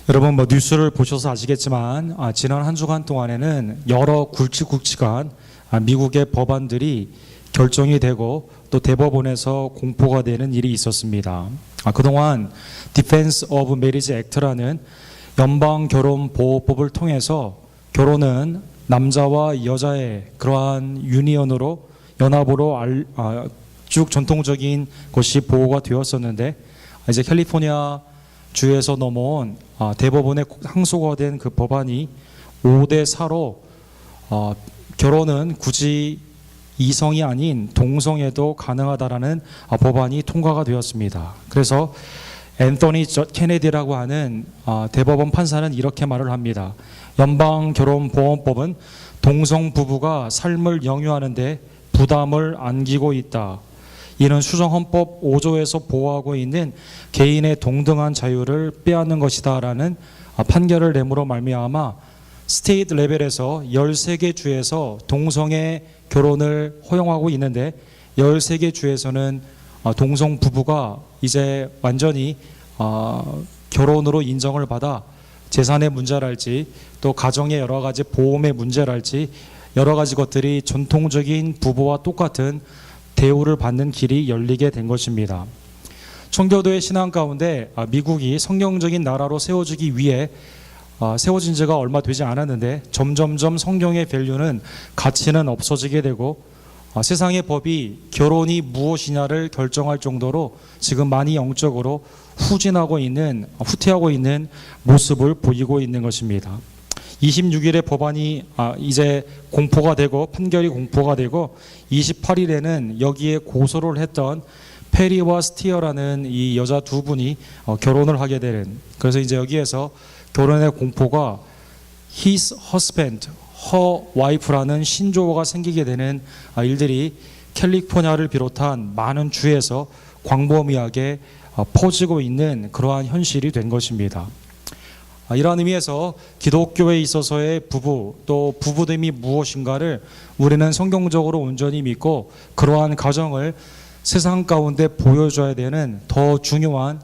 여러분 뉴스를 보셔서 아시겠지만 지난 한 주간 동안에는 여러 굵직굵직한 미국의 법안들이 결정이 되고 또 대법원에서 공포가 되는 일이 있었습니다. 그동안 Defense of Marriage Act라는 연방결혼보호법을 통해서 결혼은 남자와 여자의 그러한 유니언으로 연합으로 쭉 전통적인 것이 보호가 되었었는데, 이제 캘리포니아 주에서 넘어온 대법원에 항소가 된 그 법안이 5대4로 결혼은 굳이 이성이 아닌 동성애도 가능하다라는 법안이 통과가 되었습니다. 그래서 앤서니 케네디라고 하는 대법원 판사는 이렇게 말을 합니다. 연방결혼보호법은 동성 부부가 삶을 영유하는 데 부담을 안기고 있다. 이는 수정헌법 5조에서 보호하고 있는 개인의 동등한 자유를 빼앗는 것이다 라는 판결을 내므로 말미암아 스테이트 레벨에서 13개 주에서 동성애 결혼을 허용하고 있는데, 13개 주에서는 동성 부부가 이제 완전히 결혼으로 인정을 받아 재산의 문제랄지 또 가정의 여러 가지 보험의 문제랄지 여러 가지 것들이 전통적인 부부와 똑같은 대우를 받는 길이 열리게 된 것입니다. 청교도의 신앙 가운데 미국이 성경적인 나라로 세워지기 위해 세워진 지가 얼마 되지 않았는데 점점점 성경의 밸류는 가치는 없어지게 되고 세상의 법이 결혼이 무엇이냐를 결정할 정도로 지금 많이 영적으로 후퇴하고 있는 모습을 보이고 있는 것입니다. 26일에 법안이 이제 공포가 되고 판결이 공포가 되고 28일에는 여기에 고소를 했던 페리와 스티어라는 이 여자 두 분이 결혼을 하게 되는, 그래서 이제 여기에서 결혼의 공포가 his husband, her wife라는 신조어가 생기게 되는 일들이 캘리포니아를 비롯한 많은 주에서 광범위하게 퍼지고 있는 그러한 현실이 된 것입니다. 이러한 의미에서 기독교에 있어서의 부부 또 부부됨이 무엇인가를 우리는 성경적으로 온전히 믿고 그러한 가정을 세상 가운데 보여줘야 되는 더 중요한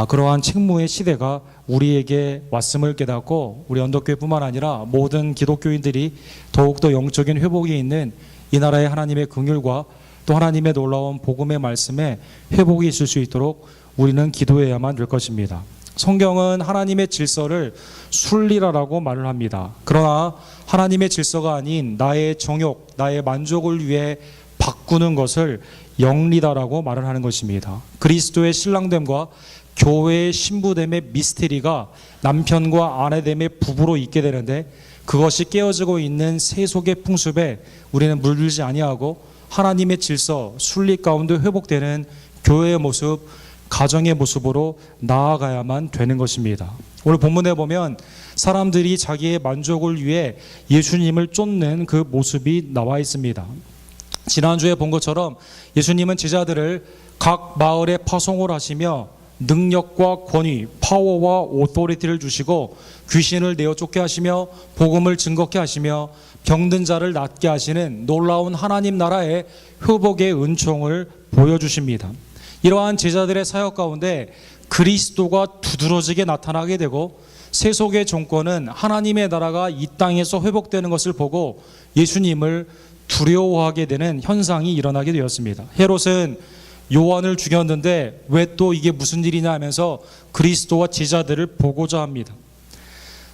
그러한 책무의 시대가 우리에게 왔음을 깨닫고, 우리 언덕교회뿐만 아니라 모든 기독교인들이 더욱더 영적인 회복이 있는 이 나라의 하나님의 긍휼과 또 하나님의 놀라운 복음의 말씀에 회복이 있을 수 있도록 우리는 기도해야만 될 것입니다. 성경은 하나님의 질서를 순리라라고 말을 합니다. 그러나 하나님의 질서가 아닌 나의 정욕, 나의 만족을 위해 바꾸는 것을 영리다라고 말을 하는 것입니다. 그리스도의 신랑됨과 교회의 신부됨의 미스테리가 남편과 아내됨의 부부로 있게 되는데, 그것이 깨어지고 있는 세속의 풍습에 우리는 물들지 아니하고 하나님의 질서, 순리 가운데 회복되는 교회의 모습, 가정의 모습으로 나아가야만 되는 것입니다. 오늘 본문에 보면 사람들이 자기의 만족을 위해 예수님을 쫓는 그 모습이 나와 있습니다. 지난주에 본 것처럼 예수님은 제자들을 각 마을에 파송을 하시며 능력과 권위, 파워와 오토리티를 주시고 귀신을 내어 쫓게 하시며 복음을 증거케 하시며 병든 자를 낫게 하시는 놀라운 하나님 나라의 회복의 은총을 보여주십니다. 이러한 제자들의 사역 가운데 그리스도가 두드러지게 나타나게 되고 세속의 정권은 하나님의 나라가 이 땅에서 회복되는 것을 보고 예수님을 두려워하게 되는 현상이 일어나게 되었습니다. 헤롯은 요한을 죽였는데 왜 또 이게 무슨 일이냐 하면서 그리스도와 제자들을 보고자 합니다.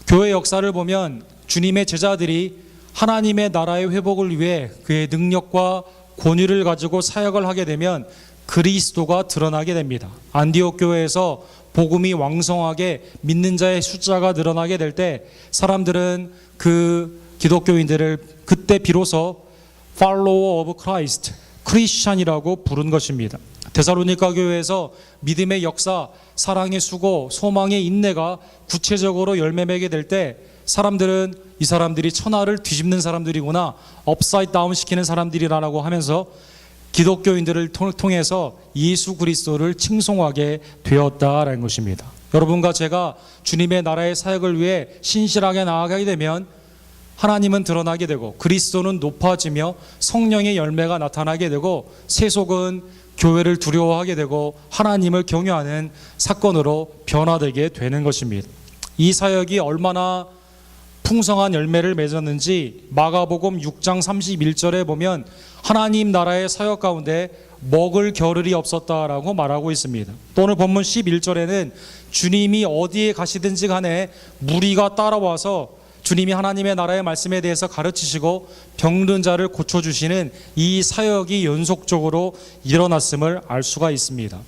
교회 역사를 보면 주님의 제자들이 하나님의 나라의 회복을 위해 그의 능력과 권위를 가지고 사역을 하게 되면 그리스도가 드러나게 됩니다. 안디옥 교회에서 복음이 왕성하게 믿는 자의 숫자가 늘어나게 될 때 사람들은 그 기독교인들을 그때 비로소 Follower of Christ, 크리스찬이라고 부른 것입니다. 데살로니가 교회에서 믿음의 역사, 사랑의 수고, 소망의 인내가 구체적으로 열매 맺게 될 때 사람들은 이 사람들이 천하를 뒤집는 사람들이구나, 업사이드 다운 시키는 사람들이라고 하면서 기독교인들을 통해서 예수 그리스도를 칭송하게 되었다라는 것입니다. 여러분과 제가 주님의 나라의 사역을 위해 신실하게 나아가게 되면 하나님은 드러나게 되고 그리스도는 높아지며 성령의 열매가 나타나게 되고 세속은 교회를 두려워하게 되고 하나님을 경외하는 사건으로 변화되게 되는 것입니다. 이 사역이 얼마나 풍성한 열매를 맺었는지 마가복음 6장 31절에 보면 하나님 나라의 사역 가운데 먹을 겨를이 없었다라고 말하고 있습니다. 또 오늘 본문 11절에는 주님이 어디에 가시든지 간에 무리가 따라와서 주님이 하나님의 나라의 말씀에 대해서 가르치시고 병든 자를 고쳐주시는 이 사역이 연속적으로 일어났음을 알 수가 있습니다.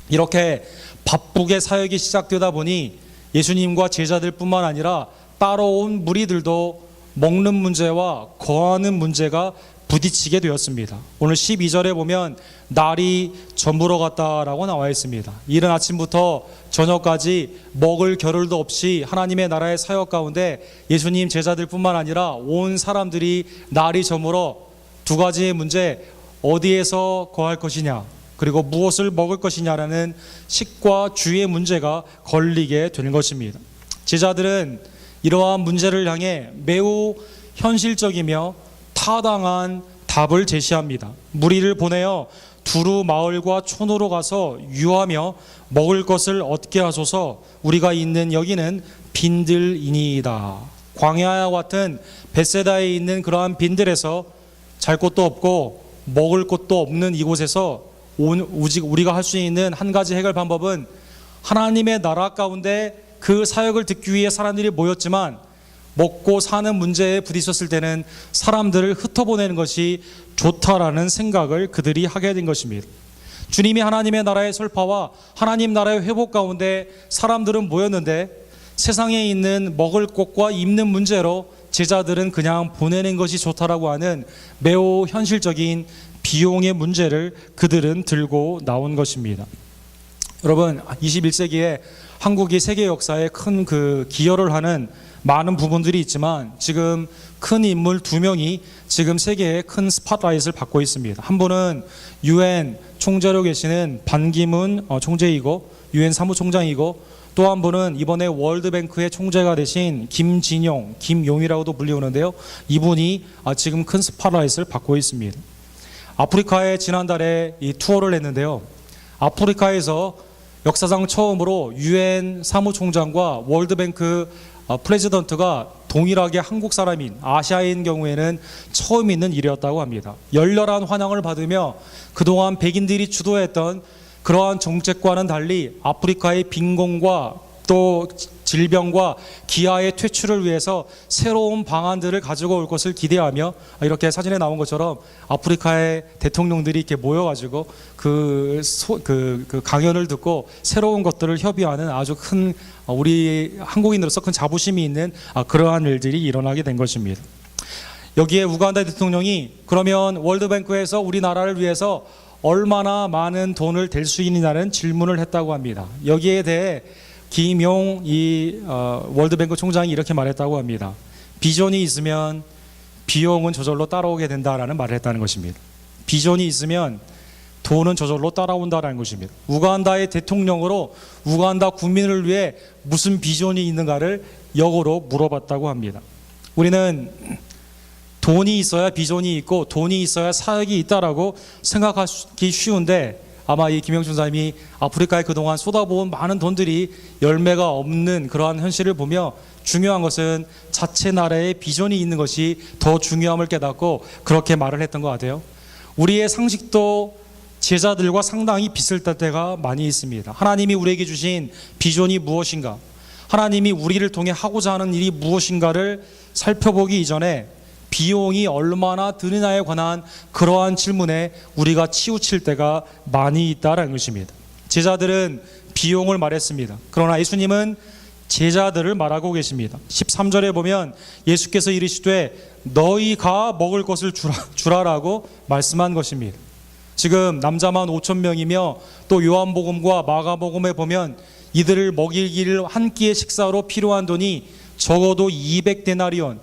이렇게 바쁘게 사역이 시작되다 보니 예수님과 제자들뿐만 아니라 따라온 무리들도 먹는 문제와 거하는 문제가 부딪히게 되었습니다. 오늘 12절에 보면 날이 저물어 갔다라고 나와 있습니다. 이른 아침부터 저녁까지 먹을 겨를도 없이 하나님의 나라의 사역 가운데 예수님 제자들뿐만 아니라 온 사람들이 날이 저물어 두 가지의 문제, 어디에서 거할 것이냐 그리고 무엇을 먹을 것이냐라는 식과 주의 문제가 걸리게 되는 것입니다. 제자들은 이러한 문제를 향해 매우 현실적이며 타당한 답을 제시합니다. 무리를 보내어 두루 마을과 촌으로 가서 유하며 먹을 것을 얻게 하소서. 우리가 있는 여기는 빈들이니이다. 광야와 같은 벳세다에 있는 그러한 빈들에서 잘 곳도 없고 먹을 곳도 없는 이곳에서 오직 우리가 할 수 있는 한 가지 해결 방법은 하나님의 나라 가운데 그 사역을 듣기 위해 사람들이 모였지만 먹고 사는 문제에 부딪혔을 때는 사람들을 흩어보내는 것이 좋다라는 생각을 그들이 하게 된 것입니다. 주님이 하나님의 나라의 설파와 하나님 나라의 회복 가운데 사람들은 모였는데 세상에 있는 먹을 것과 입는 문제로 제자들은 그냥 보내는 것이 좋다라고 하는 매우 현실적인 비용의 문제를 그들은 들고 나온 것입니다. 여러분, 21세기에 한국이 세계 역사에 큰 기여를 하는 많은 부분들이 있지만 지금 큰 인물 두 명이 지금 세계에 큰 스팟라이트를 받고 있습니다. 한 분은 UN 총재로 계시는 반기문 총재이고 UN 사무총장이고, 또 한 분은 이번에 월드뱅크의 총재가 되신 김진용, 김용이라고도 불리우는데요. 이분이 지금 큰 스팟라이트를 받고 있습니다. 아프리카에 지난달에 이 투어를 했는데요. 아프리카에서 역사상 처음으로 UN 사무총장과 월드뱅크 프레지던트가 동일하게 한국 사람인 아시아인 경우에는 처음 있는 일이었다고 합니다. 열렬한 환영을 받으며 그동안 백인들이 주도했던 그러한 정책과는 달리 아프리카의 빈곤과 또 질병과 기아의 퇴출을 위해서 새로운 방안들을 가지고 올 것을 기대하며, 이렇게 사진에 나온 것처럼 아프리카의 대통령들이 이렇게 모여가지고 그 강연을 듣고 새로운 것들을 협의하는 아주 큰, 우리 한국인으로서 큰 자부심이 있는 그러한 일들이 일어나게 된 것입니다. 여기에 우간다 대통령이 그러면 월드뱅크에서 우리나라를 위해서 얼마나 많은 돈을 댈 수 있느냐는 질문을 했다고 합니다. 여기에 대해 김용 월드뱅크 총장이 이렇게 말했다고 합니다. 비전이 있으면 비용은 저절로 따라오게 된다라는 말을 했다는 것입니다. 비전이 있으면 돈은 저절로 따라온다라는 것입니다. 우간다의 대통령으로 우간다 국민을 위해 무슨 비전이 있는가를 역으로 물어봤다고 합니다. 우리는 돈이 있어야 비전이 있고 돈이 있어야 사역이 있다라고 생각하기 쉬운데, 아마 이 김영 총장님이 아프리카에 그동안 쏟아부은 많은 돈들이 열매가 없는 그러한 현실을 보며 중요한 것은 자체 나라의 비전이 있는 것이 더 중요함을 깨닫고 그렇게 말을 했던 것 같아요. 우리의 상식도 제자들과 상당히 비슷할 때가 많이 있습니다. 하나님이 우리에게 주신 비전이 무엇인가, 하나님이 우리를 통해 하고자 하는 일이 무엇인가를 살펴보기 이전에 비용이 얼마나 드느냐에 관한 그러한 질문에 우리가 치우칠 때가 많이 있다는 것입니다. 제자들은 비용을 말했습니다. 그러나 예수님은 제자들을 말하고 계십니다. 13절에 보면 예수께서 이르시되 너희가 먹을 것을 주라라고 말씀한 것입니다. 지금 남자만 5,000명이며 또 요한복음과 마가복음에 보면 이들을 먹이기를 한 끼의 식사로 필요한 돈이 적어도 200데나리온,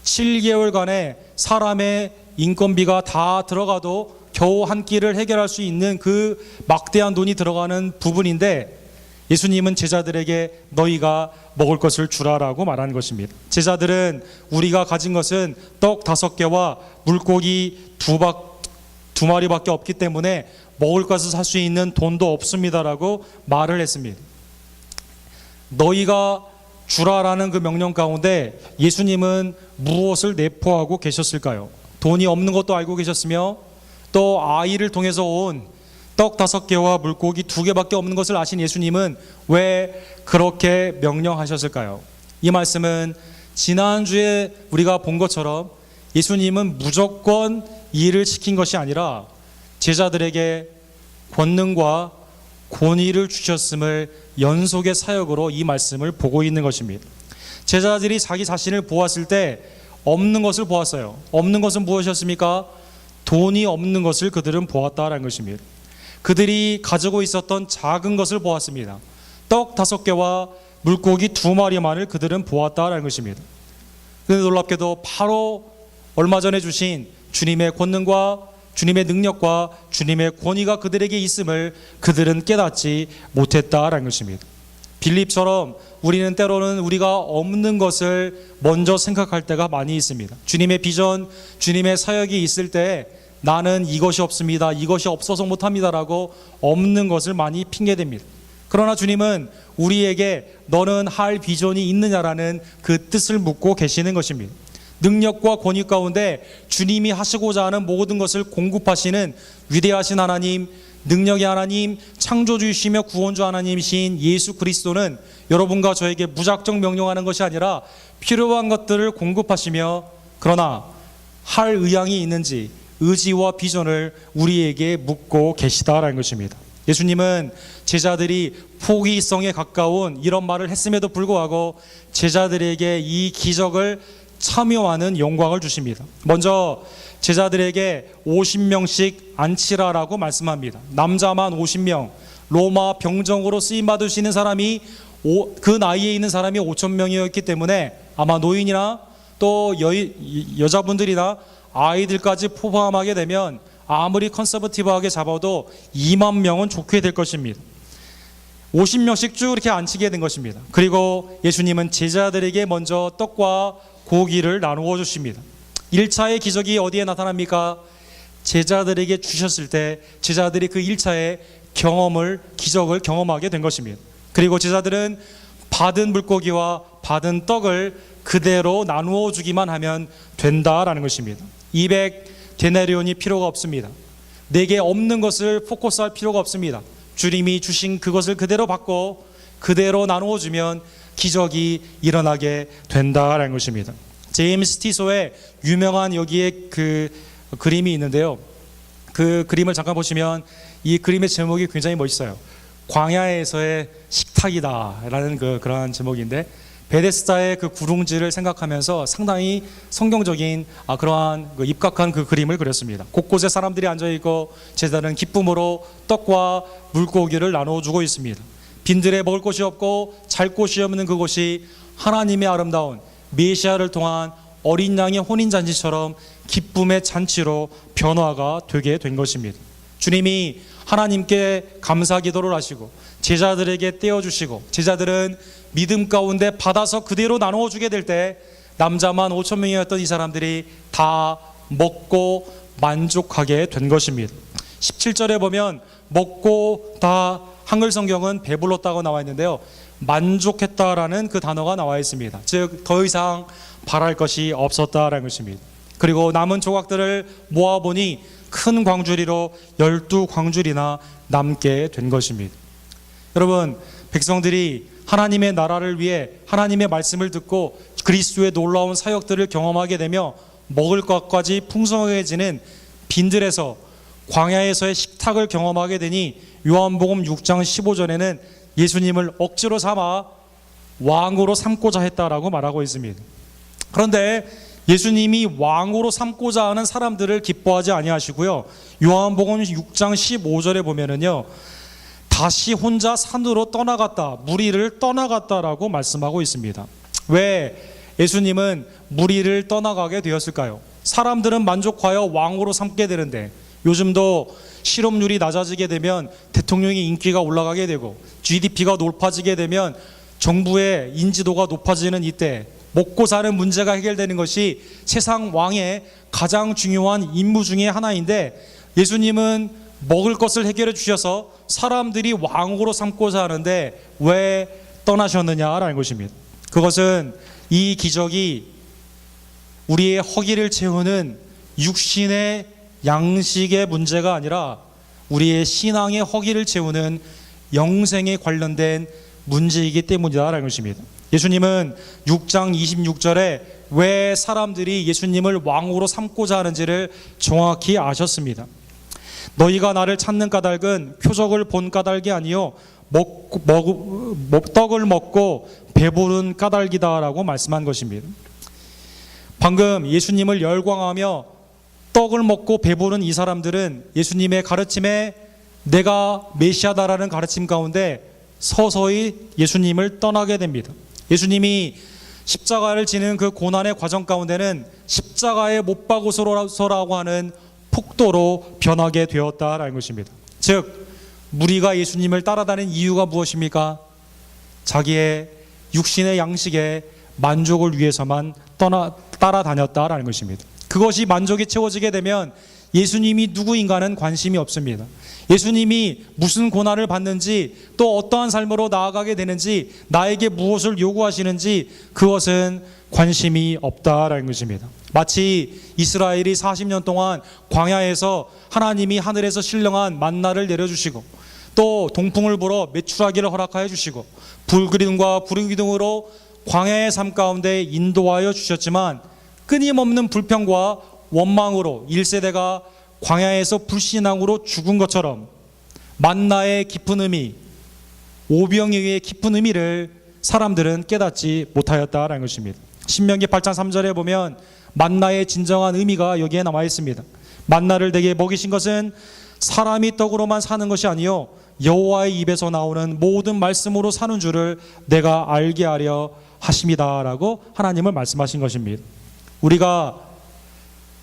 7개월간의 사람의 인건비가 다 들어가도 겨우 한 끼를 해결할 수 있는 그 막대한 돈이 들어가는 부분인데, 예수님은 제자들에게 너희가 먹을 것을 주라라고 말하는 것입니다. 제자들은 우리가 가진 것은 떡 5개와 물고기 2마리밖에 없기 때문에 먹을 것을 살 수 있는 돈도 없습니다라고 말을 했습니다. 너희가 주라라는 그 명령 가운데 예수님은 무엇을 내포하고 계셨을까요? 돈이 없는 것도 알고 계셨으며 또 아이를 통해서 온 떡 5개와 물고기 2개밖에 없는 것을 아신 예수님은 왜 그렇게 명령하셨을까요? 이 말씀은 지난주에 우리가 본 것처럼 예수님은 무조건 일을 시킨 것이 아니라 제자들에게 권능과 권위를 주셨음을 연속의 사역으로 이 말씀을 보고 있는 것입니다. 제자들이 자기 자신을 보았을 때 없는 것을 보았어요. 없는 것은 무엇이었습니까? 돈이 없는 것을 그들은 보았다라는 것입니다. 그들이 가지고 있었던 작은 것을 보았습니다. 떡 5개와 물고기 2마리만을 그들은 보았다라는 것입니다. 그런데 놀랍게도 바로 얼마 전에 주신 주님의 권능과 주님의 능력과 주님의 권위가 그들에게 있음을 그들은 깨닫지 못했다라는 것입니다. 빌립처럼 우리는 때로는 우리가 없는 것을 먼저 생각할 때가 많이 있습니다. 주님의 비전, 주님의 사역이 있을 때 나는 이것이 없습니다, 이것이 없어서 못합니다라고 없는 것을 많이 핑계댑니다. 그러나 주님은 우리에게 너는 할 비전이 있느냐라는 그 뜻을 묻고 계시는 것입니다. 능력과 권위 가운데 주님이 하시고자 하는 모든 것을 공급하시는 위대하신 하나님, 능력의 하나님, 창조주이시며 구원주 하나님이신 예수 그리스도는 여러분과 저에게 무작정 명령하는 것이 아니라 필요한 것들을 공급하시며 그러나 할 의향이 있는지 의지와 비전을 우리에게 묻고 계시다라는 것입니다. 예수님은 제자들이 포기성에 가까운 이런 말을 했음에도 불구하고 제자들에게 이 기적을 참여하는 영광을 주십니다. 먼저 제자들에게 50명씩 앉히라라고 말씀합니다. 남자만 50명, 로마 병정으로 쓰임받을 수 있는 사람이 그 나이에 있는 사람이 5,000명이었기 때문에 아마 노인이나 또 여자분들이나 아이들까지 포함하게 되면 아무리 컨서버티브하게 잡아도 2만 명은 좋게 될 것입니다. 50명씩 쭉 이렇게 앉히게 된 것입니다. 그리고 예수님은 제자들에게 먼저 떡과 고기를 나누어 주십니다. 1차의 기적이 어디에 나타납니까? 제자들에게 주셨을 때 제자들이 그 1차의 기적을 경험하게 된 것입니다. 그리고 제자들은 받은 물고기와 받은 떡을 그대로 나누어 주기만 하면 된다라는 것입니다. 200데나리온이 필요가 없습니다. 내게 없는 것을 포커스할 필요가 없습니다. 주님이 주신 그것을 그대로 받고 그대로 나누어 주면 기적이 일어나게 된다라는 것입니다. 제임스 티소의 유명한 여기에 그 그림이 있는데요. 그 그림을 잠깐 보시면 이 그림의 제목이 굉장히 멋있어요. 광야에서의 식탁이다라는 그러한 제목인데 베데스다의 그 구릉지를 생각하면서 상당히 성경적인 그러한 입각한 그 그림을 그렸습니다. 곳곳에 사람들이 앉아 있고 제자는 기쁨으로 떡과 물고기를 나누어 주고 있습니다. 빈들에 먹을 곳이 없고 잘 곳이 없는 그곳이 하나님의 아름다운 메시아를 통한 어린 양의 혼인잔치처럼 기쁨의 잔치로 변화가 되게 된 것입니다. 주님이 하나님께 감사 기도를 하시고 제자들에게 떼어주시고 제자들은 믿음 가운데 받아서 그대로 나누어 주게 될 때 남자만 5,000명이었던 이 사람들이 다 먹고 만족하게 된 것입니다. 17절에 보면 먹고 다 한글 성경은 배불렀다고 나와 있는데요. 만족했다라는 그 단어가 나와 있습니다. 즉 더 이상 바랄 것이 없었다라는 것입니다. 그리고 남은 조각들을 모아보니 큰 광주리로 12광주리나 남게 된 것입니다. 여러분, 백성들이 하나님의 나라를 위해 하나님의 말씀을 듣고 그리스도의 놀라운 사역들을 경험하게 되며 먹을 것까지 풍성해지는 빈들에서 광야에서의 식탁을 경험하게 되니 요한복음 6장 15절에는 예수님을 억지로 삼아 왕으로 삼고자 했다라고 말하고 있습니다. 그런데 예수님이 왕으로 삼고자 하는 사람들을 기뻐하지 아니하시고요. 요한복음 6장 15절에 보면은요. 다시 혼자 산으로 떠나갔다, 무리를 떠나갔다라고 말씀하고 있습니다. 왜 예수님은 무리를 떠나가게 되었을까요? 사람들은 만족하여 왕으로 삼게 되는데 요즘도 실업률이 낮아지게 되면 대통령의 인기가 올라가게 되고 GDP가 높아지게 되면 정부의 인지도가 높아지는 이때 먹고 사는 문제가 해결되는 것이 세상 왕의 가장 중요한 임무 중에 하나인데 예수님은 먹을 것을 해결해 주셔서 사람들이 왕으로 삼고자 하는데 왜 떠나셨느냐라는 것입니다. 그것은 이 기적이 우리의 허기를 채우는 육신의 양식의 문제가 아니라 우리의 신앙의 허기를 채우는 영생에 관련된 문제이기 때문이다라는 것입니다. 예수님은 6장 26절에 왜 사람들이 예수님을 왕으로 삼고자 하는지를 정확히 아셨습니다. 너희가 나를 찾는 까닭은 표적을 본 까닭이 아니요 떡을 먹고 배부른 까닭이다라고 말씀한 것입니다. 방금 예수님을 열광하며 떡을 먹고 배부른 이 사람들은 예수님의 가르침에 내가 메시아다라는 가르침 가운데 서서히 예수님을 떠나게 됩니다. 예수님이 십자가를 지는 그 고난의 과정 가운데는 십자가에 못 박으소서라고 하는 폭도로 변하게 되었다라는 것입니다. 즉 무리가 예수님을 따라다니는 이유가 무엇입니까? 자기의 육신의 양식에 만족을 위해서만 따라다녔다라는 것입니다. 그것이 만족이 채워지게 되면 예수님이 누구인가는 관심이 없습니다. 예수님이 무슨 고난을 받는지 또 어떠한 삶으로 나아가게 되는지 나에게 무엇을 요구하시는지 그것은 관심이 없다라는 것입니다. 마치 이스라엘이 40년 동안 광야에서 하나님이 하늘에서 신령한 만나를 내려주시고 또 동풍을 불어 메추라기를 허락하여 주시고 불기둥과 구름기둥으로 광야의 삶 가운데 인도하여 주셨지만 끊임없는 불평과 원망으로 1세대가 광야에서 불신앙으로 죽은 것처럼 만나의 깊은 의미, 오병이어의 깊은 의미를 사람들은 깨닫지 못하였다라는 것입니다. 신명기 8장 3절에 보면 만나의 진정한 의미가 여기에 나와 있습니다. 만나를 내게 먹이신 것은 사람이 떡으로만 사는 것이 아니요 여호와의 입에서 나오는 모든 말씀으로 사는 줄을 내가 알게 하려 하심이다라고 하나님을 말씀하신 것입니다. 우리가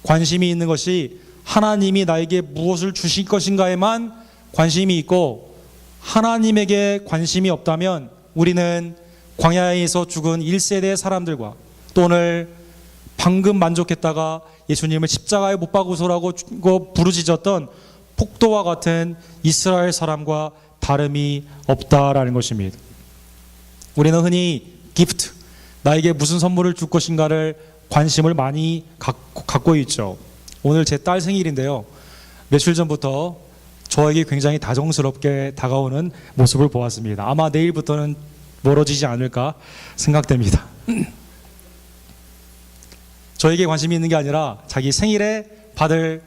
관심이 있는 것이 하나님이 나에게 무엇을 주실 것인가에만 관심이 있고 하나님에게 관심이 없다면 우리는 광야에서 죽은 1세대의 사람들과 또 오늘 방금 만족했다가 예수님을 십자가에 못 박으소라고 부르짖었던 폭도와 같은 이스라엘 사람과 다름이 없다라는 것입니다. 우리는 흔히 기프트, 나에게 무슨 선물을 줄 것인가를 관심을 많이 갖고 있죠. 오늘 제 딸 생일인데요. 며칠 전부터 저에게 굉장히 다정스럽게 다가오는 모습을 보았습니다. 아마 내일부터는 멀어지지 않을까 생각됩니다. 저에게 관심이 있는 게 아니라 자기 생일에 받을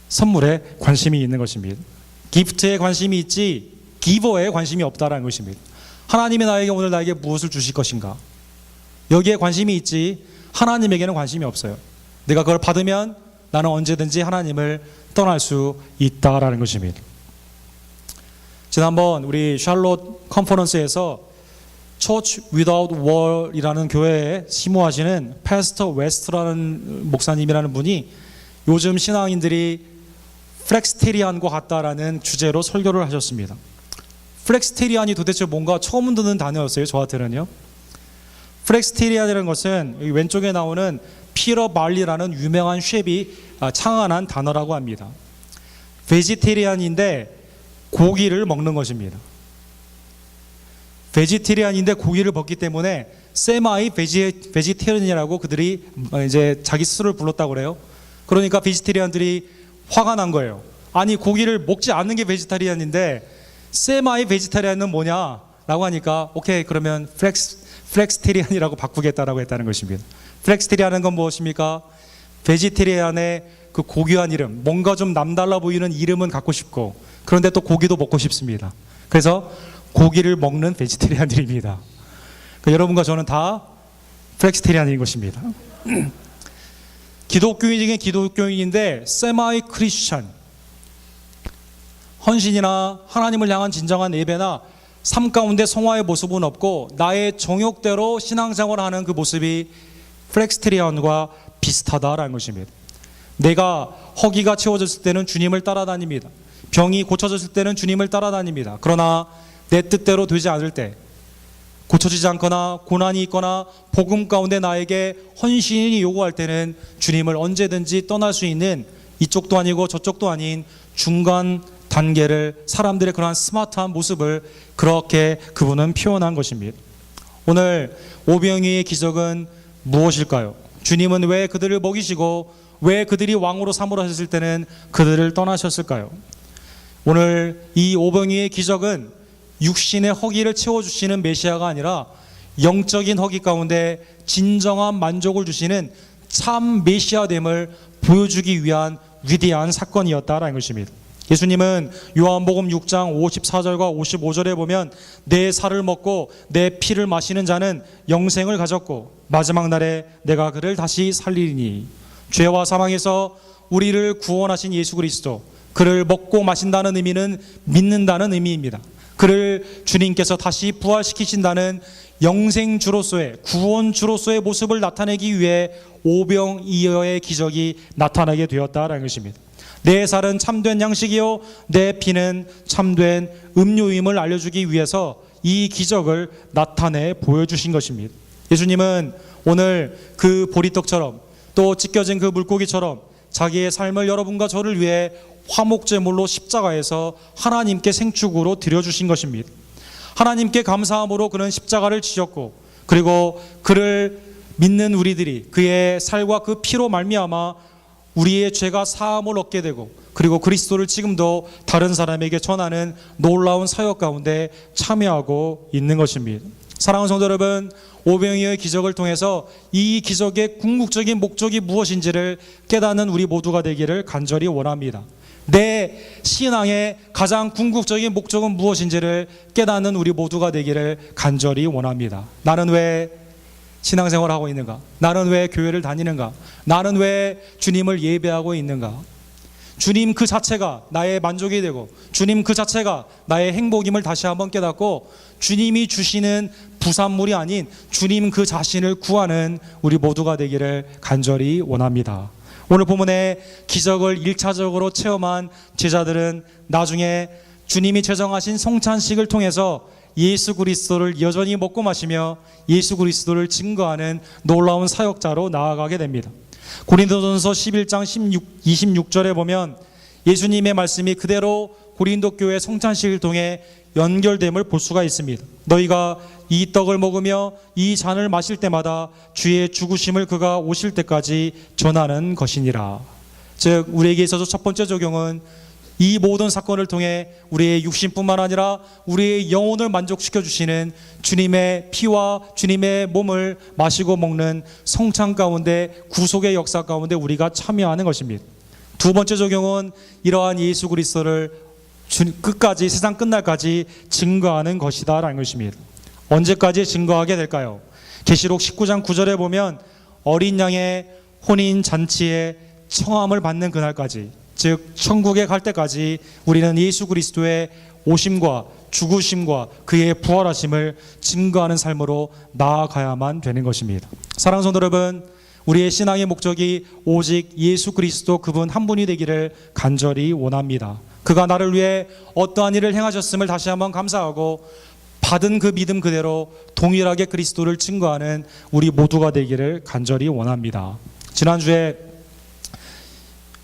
선물에 관심이 있는 것입니다. 기프트에 관심이 있지 기버에 관심이 없다라는 것입니다. 하나님이 오늘 나에게 무엇을 주실 것인가? 여기에 관심이 있지 하나님에게는 관심이 없어요. 내가 그걸 받으면 나는 언제든지 하나님을 떠날 수 있다라는 것입니다. 지난번 우리 샬롯 컨퍼런스에서 Church Without Wall이라는 교회에 심호하시는 패스터 웨스트라는 목사님이라는 분이 요즘 신앙인들이 플렉스테리안과 같다라는 주제로 설교를 하셨습니다. 플렉스테리안이 도대체 뭔가 처음 듣는 단어였어요. 저한테는요. 플렉스테리안이라는 것은 왼쪽에 나오는 피터 말리라는 유명한 셰프이 창안한 단어라고 합니다. 베지테리안인데 고기를 먹는 것입니다. 베지테리안인데 고기를 먹기 때문에 세마이 베지테리안이라고 그들이 이제 자기 스스로를 불렀다고 그래요. 그러니까 베지테리안들이 화가 난 거예요. 아니 고기를 먹지 않는 게 베지테리안인데 세마이 베지테리안은 뭐냐라고 하니까 오케이 그러면 플렉스테리안이라고 바꾸겠다라고 했다는 것입니다. 플렉스테리안은 건 무엇입니까? 베지테리안의 그 고귀한 이름, 뭔가 좀 남달라 보이는 이름은 갖고 싶고 그런데 또 고기도 먹고 싶습니다. 그래서 고기를 먹는 베지테리안들입니다. 그러니까 여러분과 저는 다 플렉스테리안인 것입니다. 기독교인에게 기독교인인데 세마이 크리스천, 헌신이나 하나님을 향한 진정한 예배나 삶 가운데 성화의 모습은 없고 나의 정욕대로 신앙생활을 하는 그 모습이 플렉스테리안과 비슷하다라는 것입니다. 내가 허기가 채워졌을 때는 주님을 따라다닙니다. 병이 고쳐졌을 때는 주님을 따라다닙니다. 그러나 내 뜻대로 되지 않을 때, 고쳐지지 않거나 고난이 있거나 복음 가운데 나에게 헌신이 요구할 때는 주님을 언제든지 떠날 수 있는 이쪽도 아니고 저쪽도 아닌 중간 단계를 사람들의 그러한 스마트한 모습을 그렇게 그분은 표현한 것입니다. 오늘 오병이의 기적은 무엇일까요? 주님은 왜 그들을 먹이시고 왜 그들이 왕으로 삼으러 하셨을 때는 그들을 떠나셨을까요? 오늘 이 오병이의 기적은 육신의 허기를 채워주시는 메시아가 아니라 영적인 허기 가운데 진정한 만족을 주시는 참 메시아됨을 보여주기 위한 위대한 사건이었다라는 것입니다. 예수님은 요한복음 6장 54절과 55절에 보면 내 살을 먹고 내 피를 마시는 자는 영생을 가졌고 마지막 날에 내가 그를 다시 살리리니, 죄와 사망에서 우리를 구원하신 예수 그리스도, 그를 먹고 마신다는 의미는 믿는다는 의미입니다. 그를 주님께서 다시 부활시키신다는 영생주로서의, 구원주로서의 모습을 나타내기 위해 오병이어의 기적이 나타나게 되었다라는 것입니다. 내 살은 참된 양식이요 내 피는 참된 음료임을 알려주기 위해서 이 기적을 나타내 보여주신 것입니다. 예수님은 오늘 그 보리떡처럼 또 찢겨진 그 물고기처럼 자기의 삶을 여러분과 저를 위해 화목제물로 십자가에서 하나님께 생축으로 드려주신 것입니다. 하나님께 감사함으로 그는 십자가를 지셨고, 그리고 그를 믿는 우리들이 그의 살과 그 피로 말미암아 우리의 죄가 사함을 얻게 되고, 그리고 그리스도를 지금도 다른 사람에게 전하는 놀라운 사역 가운데 참여하고 있는 것입니다. 사랑하는 성도 여러분, 오병이어의 기적을 통해서 이 기적의 궁극적인 목적이 무엇인지를 깨닫는 우리 모두가 되기를 간절히 원합니다. 내 신앙의 가장 궁극적인 목적은 무엇인지를 깨닫는 우리 모두가 되기를 간절히 원합니다. 나는 왜 신앙생활을 하고 있는가? 나는 왜 교회를 다니는가? 나는 왜 주님을 예배하고 있는가? 주님 그 자체가 나의 만족이 되고 주님 그 자체가 나의 행복임을 다시 한번 깨닫고 주님이 주시는 부산물이 아닌 주님 그 자신을 구하는 우리 모두가 되기를 간절히 원합니다. 오늘 본문의 기적을 1차적으로 체험한 제자들은 나중에 주님이 제정하신 성찬식을 통해서 예수 그리스도를 여전히 먹고 마시며 예수 그리스도를 증거하는 놀라운 사역자로 나아가게 됩니다. 고린도전서 11장 26절에 보면 예수님의 말씀이 그대로 고린도 교회 성찬식을 통해 연결됨을 볼 수가 있습니다. 너희가 이 떡을 먹으며 이 잔을 마실 때마다 주의 죽으심을 그가 오실 때까지 전하는 것이니라. 즉 우리에게 있어서 첫 번째 적용은 이 모든 사건을 통해 우리의 육신뿐만 아니라 우리의 영혼을 만족시켜 주시는 주님의 피와 주님의 몸을 마시고 먹는 성찬 가운데, 구속의 역사 가운데 우리가 참여하는 것입니다. 두 번째 적용은 이러한 예수 그리스도를 끝까지, 세상 끝날까지 증거하는 것이다라는 것입니다. 언제까지 증거하게 될까요? 계시록 19장 9절에 보면 어린 양의 혼인 잔치에 청함을 받는 그날까지, 즉 천국에 갈 때까지 우리는 예수 그리스도의 오심과 죽으심과 그의 부활하심을 증거하는 삶으로 나아가야만 되는 것입니다. 사랑하는 성도 여러분, 우리의 신앙의 목적이 오직 예수 그리스도 그분 한 분이 되기를 간절히 원합니다. 그가 나를 위해 어떠한 일을 행하셨음을 다시 한번 감사하고 받은 그 믿음 그대로 동일하게 그리스도를 증거하는 우리 모두가 되기를 간절히 원합니다. 지난주에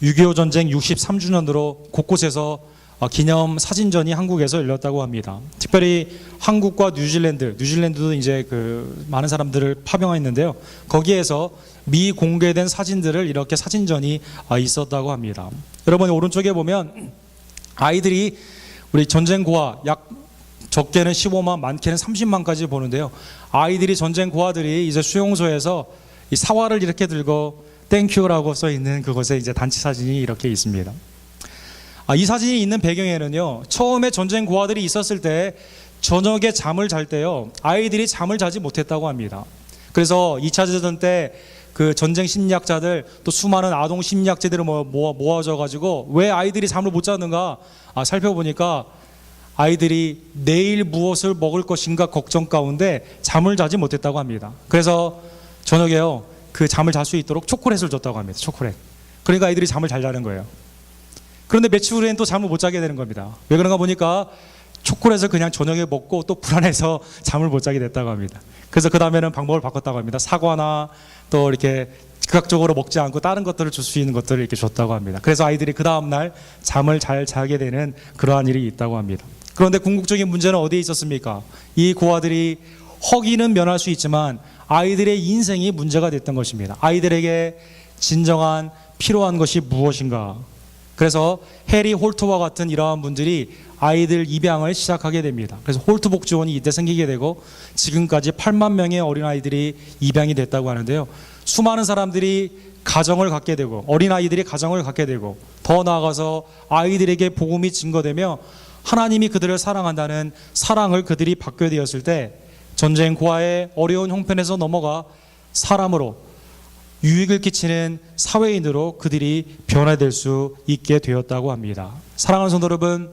6.25 전쟁 63주년으로 곳곳에서 기념 사진전이 한국에서 열렸다고 합니다. 특별히 한국과 뉴질랜드도 이제 많은 사람들을 파병했는데요. 거기에서 미공개된 사진들을 이렇게 사진전이 있었다고 합니다. 여러분 오른쪽에 보면 아이들이 우리 전쟁 고아 약 적게는 15만, 많게는 30만까지 보는데요. 아이들이 전쟁 고아들이 이제 수용소에서 이 사활을 이렇게 들고 땡큐라고 써 있는 그곳에 이제 단체 사진이 이렇게 있습니다. 이 사진이 있는 배경에는요, 처음에 전쟁 고아들이 있었을 때 저녁에 잠을 잘 때요, 아이들이 잠을 자지 못했다고 합니다. 그래서 2차 대전 때 그 전쟁 심리학자들 또 수많은 아동 심리학자들을 모아져 가지고 왜 아이들이 잠을 못 자는가 살펴보니까 아이들이 내일 무엇을 먹을 것인가 걱정 가운데 잠을 자지 못했다고 합니다. 그래서 저녁에요, 그 잠을 잘 수 있도록 초콜릿을 줬다고 합니다. 초콜릿. 그러니까 아이들이 잠을 잘 자는 거예요. 그런데 며칠 후에는 또 잠을 못 자게 되는 겁니다. 왜 그런가 보니까 초콜릿을 그냥 저녁에 먹고 또 불안해서 잠을 못 자게 됐다고 합니다. 그래서 그 다음에는 방법을 바꿨다고 합니다. 사과나 또 이렇게 즉각적으로 먹지 않고 다른 것들을 줄 수 있는 것들을 이렇게 줬다고 합니다. 그래서 아이들이 그 다음날 잠을 잘 자게 되는 그러한 일이 있다고 합니다. 그런데 궁극적인 문제는 어디에 있었습니까? 이 고아들이 허기는 면할 수 있지만 아이들의 인생이 문제가 됐던 것입니다. 아이들에게 진정한 필요한 것이 무엇인가? 그래서 해리 홀트와 같은 이러한 분들이 아이들 입양을 시작하게 됩니다. 그래서 홀트 복지원이 이때 생기게 되고 지금까지 8만 명의 어린아이들이 입양이 됐다고 하는데요. 수많은 사람들이 가정을 갖게 되고 어린아이들이 가정을 갖게 되고 더 나아가서 아이들에게 복음이 증거되며 하나님이 그들을 사랑한다는 사랑을 그들이 받게 되었을 때 전쟁 고아의 어려운 형편에서 넘어가 사람으로 유익을 끼치는 사회인으로 그들이 변화될 수 있게 되었다고 합니다. 사랑하는 성도 여러분,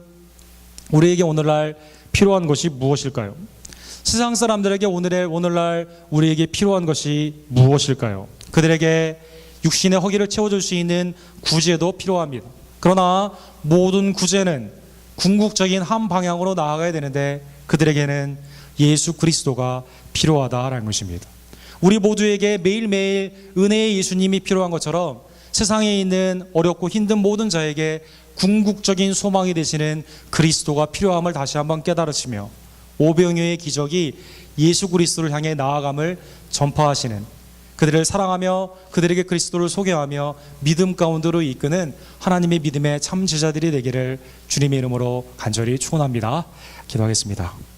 우리에게 오늘날 필요한 것이 무엇일까요? 세상 사람들에게 오늘날 우리에게 필요한 것이 무엇일까요? 그들에게 육신의 허기를 채워줄 수 있는 구제도 필요합니다. 그러나 모든 구제는 궁극적인 한 방향으로 나아가야 되는데 그들에게는 예수 그리스도가 필요하다라는 것입니다. 우리 모두에게 매일매일 은혜의 예수님이 필요한 것처럼 세상에 있는 어렵고 힘든 모든 자에게 궁극적인 소망이 되시는 그리스도가 필요함을 다시 한번 깨달으시며 오병이어의 기적이 예수 그리스도를 향해 나아감을 전파하시는, 그들을 사랑하며 그들에게 그리스도를 소개하며 믿음 가운데로 이끄는 하나님의 믿음의 참 제자들이 되기를 주님의 이름으로 간절히 축원합니다. 기도하겠습니다.